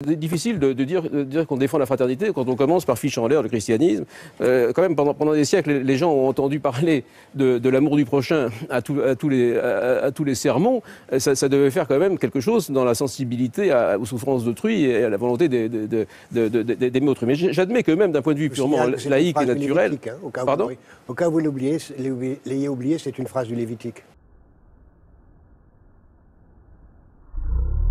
C'est difficile de dire qu'on défend la fraternité quand on commence par ficher en l'air le christianisme. Quand même, pendant des siècles, les gens ont entendu parler de l'amour du prochain à tous les sermons. Ça devait faire quand même quelque chose dans la sensibilité aux souffrances d'autrui et à la volonté d'aimer autrui. Mais j'admets que même d'un point de vue purement laïque et naturel... Pardon ? Au cas où vous l'ayez oublié, c'est une phrase du Lévitique.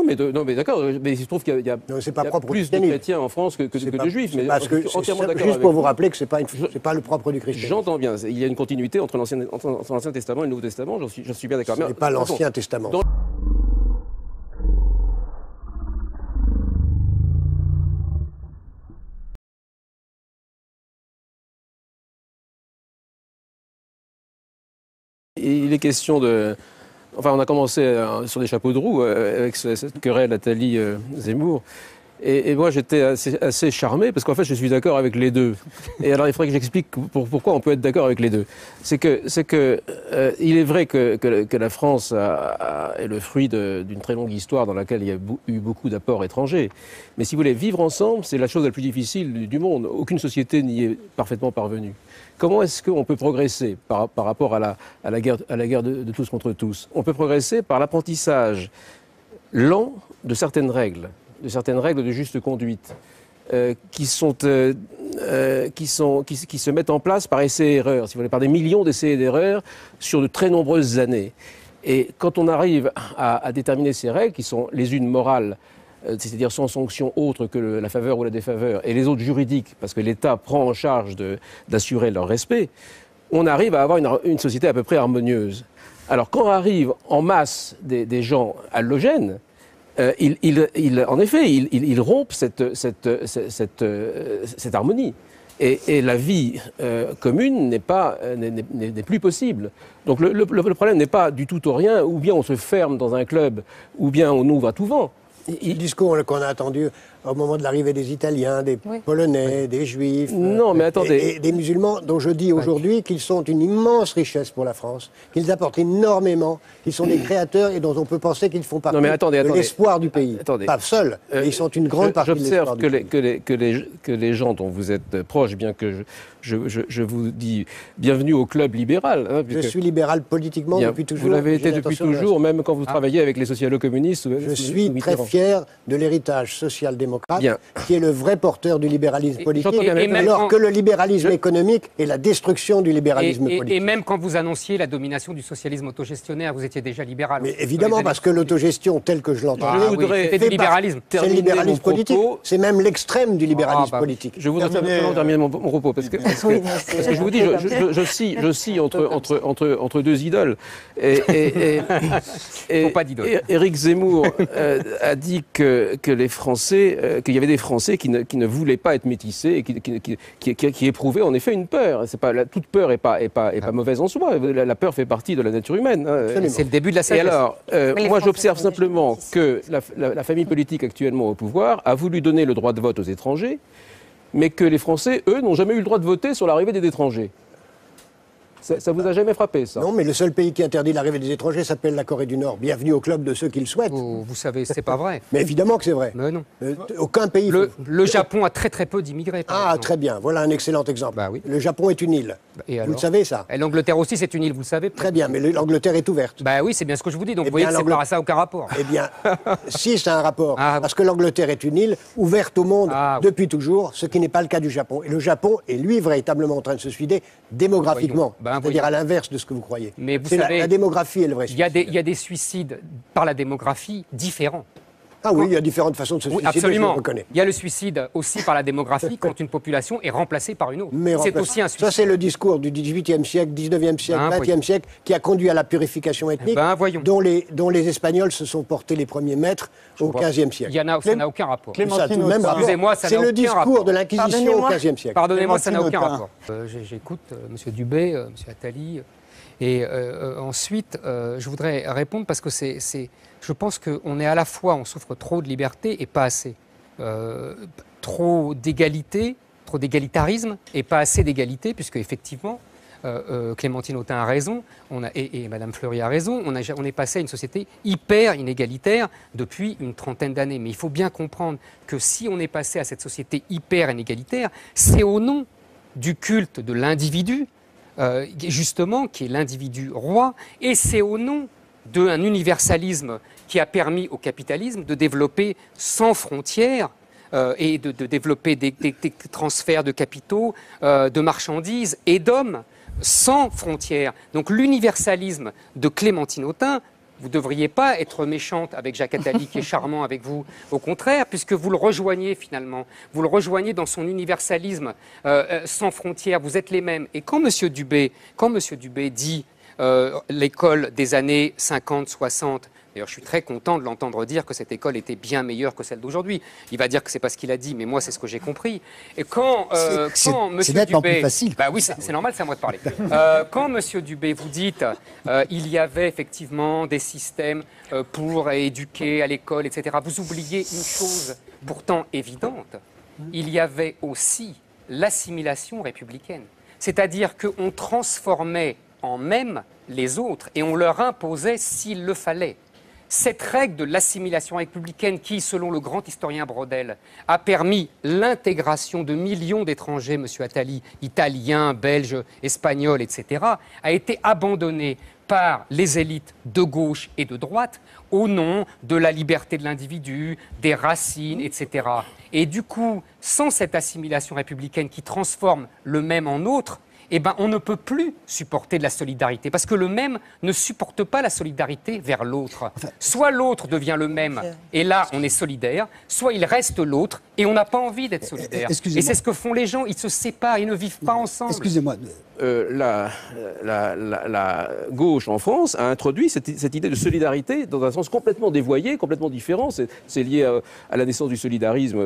Non, mais d'accord, mais il se trouve qu'il y a plus de chrétiens en France que de juifs. Mais juste pour vous rappeler que ce n'est pas le propre du christianisme. J'entends bien, il y a une continuité entre l'Ancien Testament et le Nouveau Testament, j'en suis bien d'accord. Ce n'est pas l'Ancien Testament. Il est question de... Enfin, on a commencé sur des chapeaux de roue avec cette querelle Attali-Zemmour. Et moi, j'étais assez charmé, parce qu'en fait, je suis d'accord avec les deux. Et alors, il faudrait que j'explique pourquoi on peut être d'accord avec les deux. C'est que il est vrai que la France est le fruit d'une très longue histoire dans laquelle il y a eu beaucoup d'apports étrangers. Mais si vous voulez, vivre ensemble, c'est la chose la plus difficile du monde. Aucune société n'y est parfaitement parvenue. Comment est-ce qu'on peut progresser par rapport à la guerre de tous contre tous? On peut progresser par l'apprentissage lent de certaines règles de juste conduite, qui se mettent en place par essais et erreurs, si vous voulez, par des millions d'essais et d'erreurs sur de très nombreuses années. Et quand on arrive à déterminer ces règles, qui sont les unes morales, c'est-à-dire sans sanction autre que la faveur ou la défaveur, et les autres juridiques, parce que l'État prend en charge d'assurer leur respect, on arrive à avoir une société à peu près harmonieuse. Alors quand arrivent en masse des gens allogènes, en effet, ils rompent cette harmonie. Et la vie commune n'est plus possible. Donc le problème n'est pas du tout au rien, ou bien on se ferme dans un club, ou bien on ouvre à tout vent. Le discours qu'on a entendu au moment de l'arrivée des Italiens, des Polonais, des Juifs, non, mais attendez. Et des musulmans, dont je dis aujourd'hui qu'ils sont une immense richesse pour la France, qu'ils apportent énormément, qu'ils sont des créateurs et dont on peut penser qu'ils font partie de l'espoir du pays. Pas seuls, mais ils sont une grande partie de l'espoir du pays. J'observe que les gens dont vous êtes proches, bien que je vous dis bienvenue au club libéral. Hein, je suis libéral politiquement depuis toujours. Vous l'avez été depuis toujours, même quand vous travaillez avec les socialo-communistes. Je suis très fier de l'héritage social-démocrate, qui est le vrai porteur du libéralisme politique, alors que le libéralisme économique est la destruction du libéralisme politique. Et même quand vous annonciez la domination du socialisme autogestionnaire, vous étiez déjà libéral. Mais évidemment, parce que l'autogestion telle que je l'entends, c'est le libéralisme. C'est le libéralisme politique, c'est même l'extrême du libéralisme politique. Je voudrais terminer mon propos, parce que je vous dis, je scie entre deux idoles. Faut pas d'idole. Éric Zemmour a dit que les Français, qu'il y avait des Français qui ne voulaient pas être métissés et qui éprouvaient en effet une peur. Toute peur n'est pas mauvaise en soi. La peur fait partie de la nature humaine. C'est le début de la sagesse. Et alors, moi j'observe simplement que la famille politique actuellement au pouvoir a voulu donner le droit de vote aux étrangers, mais que les Français, eux, n'ont jamais eu le droit de voter sur l'arrivée des étrangers. Ça vous a jamais frappé, ça? Non, mais le seul pays qui interdit l'arrivée des étrangers s'appelle la Corée du Nord. Bienvenue au club de ceux qui le souhaitent. Vous savez, c'est pas vrai. Mais évidemment que c'est vrai. Mais non. Aucun pays... Le Japon a très très peu d'immigrés. Ah, très bien. Voilà un excellent exemple. Bah oui. Le Japon est une île. Vous le savez, ça? Et l'Angleterre aussi, c'est une île, vous le savez? Très bien, mais l'Angleterre est ouverte. Bah oui, c'est bien ce que je vous dis. Donc vous voyez que ça n'a aucun rapport. Eh bien, si, ça a un rapport. Parce que l'Angleterre est une île ouverte au monde depuis toujours, ce qui n'est pas le cas du Japon. Et le Japon est, lui, véritablement en train de se suicider démographiquement. C'est-à-dire à l'inverse de ce que vous croyez. Mais vous savez, la démographie est le vrai suicide. Il y a des suicides par la démographie différents. Ah oui, il y a différentes façons de se suicider, absolument. je le reconnais. Il y a le suicide aussi par la démographie quand une population est remplacée par une autre. C'est aussi un suicide. Ça, c'est le discours du XVIIIe siècle, XIXe siècle, XXe siècle, qui a conduit à la purification ethnique, dont les Espagnols se sont portés les premiers maîtres au XVe siècle. Ça n'a aucun rapport. Excusez-moi, ça n'a aucun rapport. C'est le discours de l'Inquisition au XVe siècle. Pardonnez-moi, ça n'a aucun rapport. J'écoute M. Dubé, M. Attali, et ensuite, je voudrais répondre parce que je pense qu'on est à la fois, on souffre trop de liberté et pas assez. Trop d'égalité, trop d'égalitarisme et pas assez d'égalité, puisque effectivement, Clémentine Autain a raison, et Madame Fleury a raison, on est passé à une société hyper inégalitaire depuis une trentaine d'années. Mais il faut bien comprendre que si on est passé à cette société hyper inégalitaire, c'est au nom du culte de l'individu, justement, qui est l'individu roi, et c'est au nom d'un universalisme qui a permis au capitalisme de développer sans frontières et de développer des transferts de capitaux, de marchandises et d'hommes sans frontières. Donc l'universalisme de Clémentine Autain, vous ne devriez pas être méchante avec Jacques Attali qui est charmant avec vous, au contraire, puisque vous le rejoignez finalement. Vous le rejoignez dans son universalisme sans frontières, vous êtes les mêmes. Et quand M. Dubé dit l'école des années 50, 60, d'ailleurs, je suis très content de l'entendre dire que cette école était bien meilleure que celle d'aujourd'hui. Il va dire que c'est pas ce qu'il a dit, mais moi, c'est ce que j'ai compris. Et quand Monsieur Dubé, plus facile. Bah oui, c'est normal, c'est à moi de parler. Quand Monsieur Dubé, vous dites, il y avait effectivement des systèmes pour éduquer à l'école, etc. Vous oubliez une chose pourtant évidente. Il y avait aussi l'assimilation républicaine, c'est-à-dire qu'on transformait en même les autres et on leur imposait s'il le fallait. Cette règle de l'assimilation républicaine qui, selon le grand historien Braudel, a permis l'intégration de millions d'étrangers, M. Attali, italiens, belges, espagnols, etc., a été abandonnée par les élites de gauche et de droite au nom de la liberté de l'individu, des racines, etc. Et du coup, sans cette assimilation républicaine qui transforme le même en autre, eh ben, on ne peut plus supporter de la solidarité, parce que le même ne supporte pas la solidarité vers l'autre. Soit l'autre devient le même, et là, on est solidaire, soit il reste l'autre, et on n'a pas envie d'être solidaire. Et c'est ce que font les gens, ils se séparent, ils ne vivent pas ensemble. Excusez-moi. La gauche en France a introduit cette idée de solidarité dans un sens complètement dévoyé, complètement différent. C'est lié à la naissance du solidarisme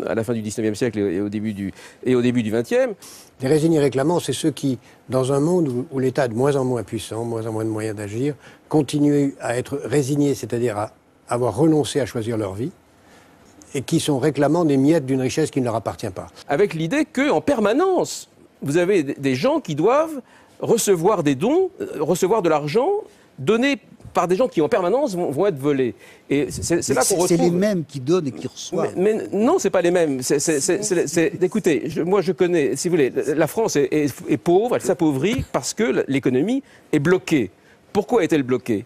à la fin du XIXe siècle et au début du XXe. Les résignés réclamants, c'est ceux qui, dans un monde où l'État est de moins en moins puissant, moins en moins de moyens d'agir, continuent à être résignés, c'est-à-dire à avoir renoncé à choisir leur vie, et qui sont réclamants des miettes d'une richesse qui ne leur appartient pas. Avec l'idée qu'en permanence, vous avez des gens qui doivent recevoir des dons, recevoir de l'argent donné par des gens qui en permanence vont être volés. Et c'est là qu'on retrouve... C'est les mêmes qui donnent et qui reçoivent. Mais non, c'est pas les mêmes. Écoutez, moi je connais, si vous voulez, la France est pauvre, elle s'appauvrit parce que l'économie est bloquée. Pourquoi est-elle bloquée ?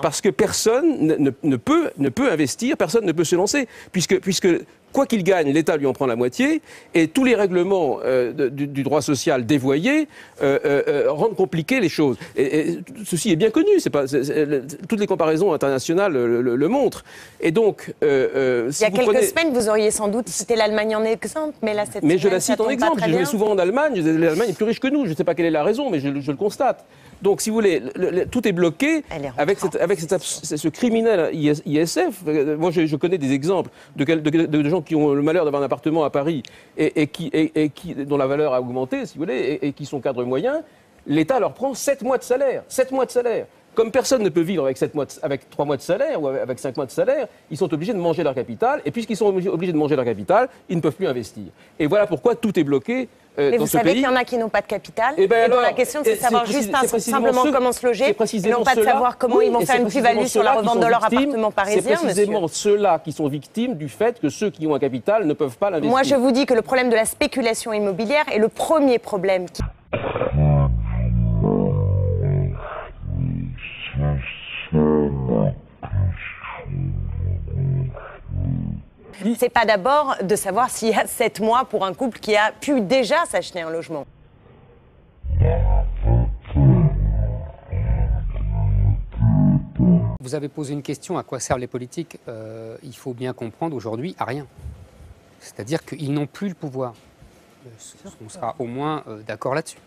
Parce que personne ne peut investir, personne ne peut se lancer, puisque quoi qu'il gagne, l'État lui en prend la moitié, et tous les règlements du droit social dévoyés rendent compliquées les choses. Et ceci est bien connu, toutes les comparaisons internationales le montrent. Et donc, il y a quelques semaines, vous auriez sans doute cité l'Allemagne en exemple, mais là, cette mais semaine, je la cite en exemple, je vais souvent en Allemagne, l'Allemagne est plus riche que nous, je ne sais pas quelle est la raison, mais je le constate. Donc, si vous voulez, tout est bloqué avec ce criminel ISF. Moi, je connais des exemples de gens qui ont le malheur d'avoir un appartement à Paris dont la valeur a augmenté, si vous voulez, et qui sont cadres moyens. L'État leur prend 7 mois de salaire. 7 mois de salaire. Comme personne ne peut vivre avec 3 mois de salaire ou avec 5 mois de salaire, ils sont obligés de manger leur capital. Et puisqu'ils sont obligés de manger leur capital, ils ne peuvent plus investir. Et voilà pourquoi tout est bloqué. Mais vous savez qu'il y en a qui n'ont pas de capital. Et donc la question, c'est de savoir simplement comment se loger, et non pas de savoir comment ils vont faire une plus-value sur la revente de leur appartement parisien. C'est précisément ceux-là qui sont victimes du fait que ceux qui ont un capital ne peuvent pas l'investir. Moi, je vous dis que le problème de la spéculation immobilière est le premier problème qui... C'est pas d'abord de savoir s'il y a 7 mois pour un couple qui a pu déjà s'acheter un logement. Vous avez posé une question, à quoi servent les politiques ? Il faut bien comprendre aujourd'hui, à rien. C'est-à-dire qu'ils n'ont plus le pouvoir. On sera au moins d'accord là-dessus.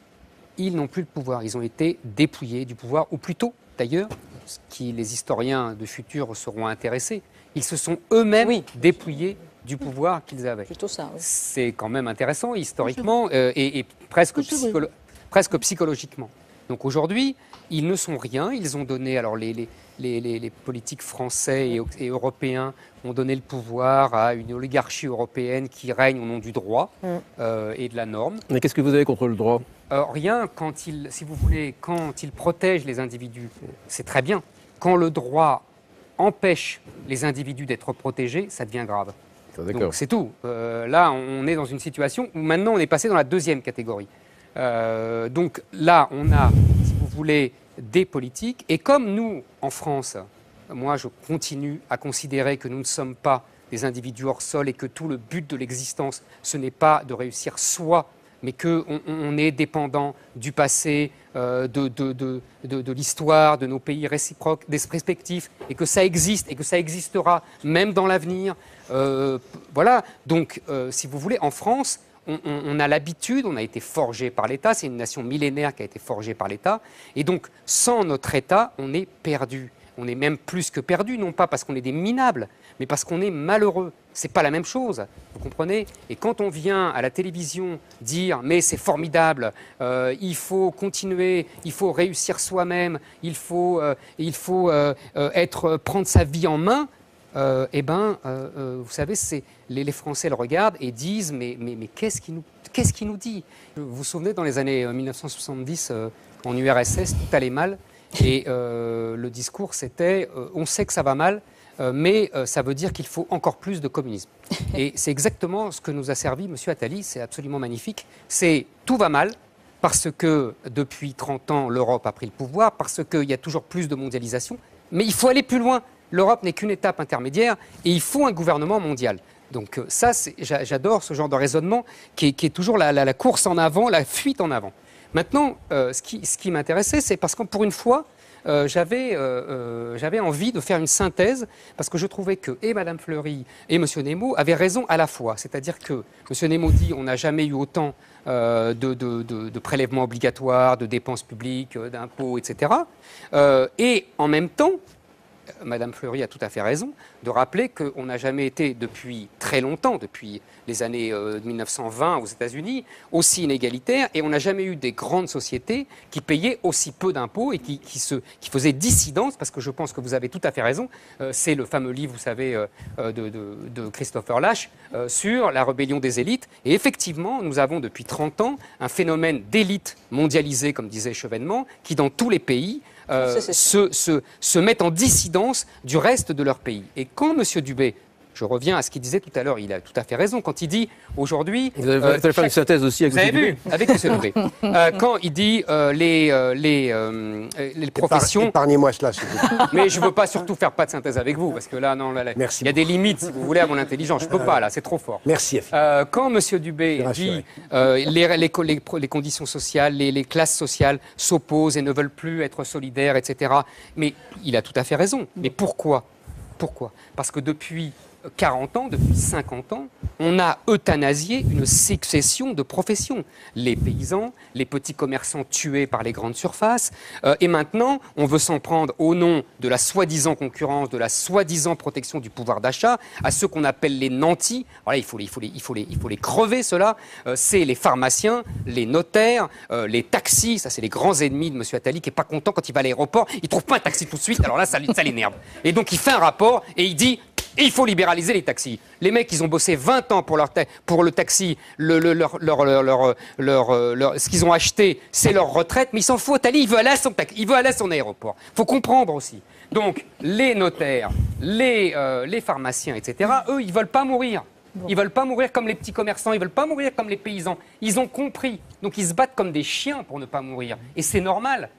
Ils n'ont plus le pouvoir, ils ont été dépouillés du pouvoir, ou plutôt, d'ailleurs, ce qui les historiens de futur seront intéressés, ils se sont eux-mêmes dépouillés du pouvoir qu'ils avaient. Plutôt ça, oui. C'est quand même intéressant, historiquement, et presque psychologiquement. Donc aujourd'hui, ils ne sont rien, ils ont donné, alors les politiques français et européens ont donné le pouvoir à une oligarchie européenne qui règne au nom du droit et de la norme. Mais qu'est-ce que vous avez contre le droit ? rien quand si vous voulez, quand il protège les individus, c'est très bien. Quand le droit empêche les individus d'être protégés, ça devient grave. Donc c'est tout. Là, on est dans une situation où maintenant on est passé dans la deuxième catégorie. Donc là, on a, si vous voulez, des politiques. Et comme nous, en France, moi je continue à considérer que nous ne sommes pas des individus hors sol et que tout le but de l'existence, ce n'est pas de réussir soi, mais qu'on est dépendant du passé, de l'histoire, de nos pays réciproques, des respectifs, et que ça existe, et que ça existera même dans l'avenir. Voilà, donc si vous voulez, en France, on a l'habitude, on a été forgé par l'État, c'est une nation millénaire qui a été forgée par l'État, et donc sans notre État, on est perdu. On est même plus que perdu, non pas parce qu'on est des minables, mais parce qu'on est malheureux. C'est pas la même chose, vous comprenez? Et quand on vient à la télévision dire « mais c'est formidable, il faut continuer, il faut réussir soi-même, il faut prendre sa vie en main », vous savez, les Français le regardent et disent « mais qu'est-ce qu'il nous dit ?» Vous vous souvenez, dans les années 1970, en URSS, tout allait mal. Et le discours, c'était on sait que ça va mal, mais ça veut dire qu'il faut encore plus de communisme. Et c'est exactement ce que nous a servi M. Attali, c'est absolument magnifique. C'est tout va mal, parce que depuis 30 ans, l'Europe a pris le pouvoir, parce qu'il y a toujours plus de mondialisation, mais il faut aller plus loin. L'Europe n'est qu'une étape intermédiaire, et il faut un gouvernement mondial. Donc ça, j'adore ce genre de raisonnement qui est toujours la course en avant, la fuite en avant. Maintenant, ce qui m'intéressait, c'est parce que pour une fois, j'avais envie de faire une synthèse, parce que je trouvais que et Mme Fleury et M. Neymo avaient raison à la fois. C'est-à-dire que M. Neymo dit on n'a jamais eu autant de prélèvements obligatoires, de dépenses publiques, d'impôts, etc. Et en même temps, Mme Fleury a tout à fait raison de rappeler qu'on n'a jamais été depuis très longtemps, depuis les années 1920 aux États-Unis, aussi inégalitaire, et on n'a jamais eu des grandes sociétés qui payaient aussi peu d'impôts et qui faisaient dissidence, parce que je pense que vous avez tout à fait raison, c'est le fameux livre, vous savez, de Christopher Lasch sur la rébellion des élites, et effectivement, nous avons depuis 30 ans un phénomène d'élite mondialisée, comme disait Chevènement, qui dans tous les pays se mettent en dissidence du reste de leur pays. Et quand M. Dubé, je reviens à ce qu'il disait tout à l'heure, il a tout à fait raison, quand il dit aujourd'hui... Vous avez fait une synthèse aussi avec M. Dubé. Vous avez vu, avec M. Dubé. Quand il dit les professions... Épargnez-moi cela, s'il vous plaît. Mais je ne veux pas surtout faire pas de synthèse avec vous, parce que là, non, là, il y a des limites, si vous voulez, à mon intelligence. Je ne peux pas, là, c'est trop fort. Merci. Quand M. Dubé dit les conditions sociales, les classes sociales s'opposent et ne veulent plus être solidaires, etc., mais il a tout à fait raison. Mais pourquoi? Parce que depuis 40 ans, depuis 50 ans, on a euthanasié une succession de professions. Les paysans, les petits commerçants tués par les grandes surfaces, et maintenant, on veut s'en prendre au nom de la soi-disant concurrence, de la soi-disant protection du pouvoir d'achat, à ceux qu'on appelle les nantis. Voilà, il faut les crever, ceux-là. C'est les pharmaciens, les notaires, les taxis. Ça, c'est les grands ennemis de M. Attali, qui n'est pas content quand il va à l'aéroport. Il ne trouve pas un taxi tout de suite, alors là, ça l'énerve. Et donc, il fait un rapport et il dit... il faut libéraliser les taxis. Les mecs, ils ont bossé 20 ans pour le taxi. Ce qu'ils ont acheté, c'est leur retraite. Mais il s'en fout. Attali, il veut aller à son aéroport. Il faut comprendre aussi. Donc, les notaires, les pharmaciens, etc., eux, ils ne veulent pas mourir. Ils ne veulent pas mourir comme les petits commerçants. Ils ne veulent pas mourir comme les paysans. Ils ont compris. Donc, ils se battent comme des chiens pour ne pas mourir. Et c'est normal.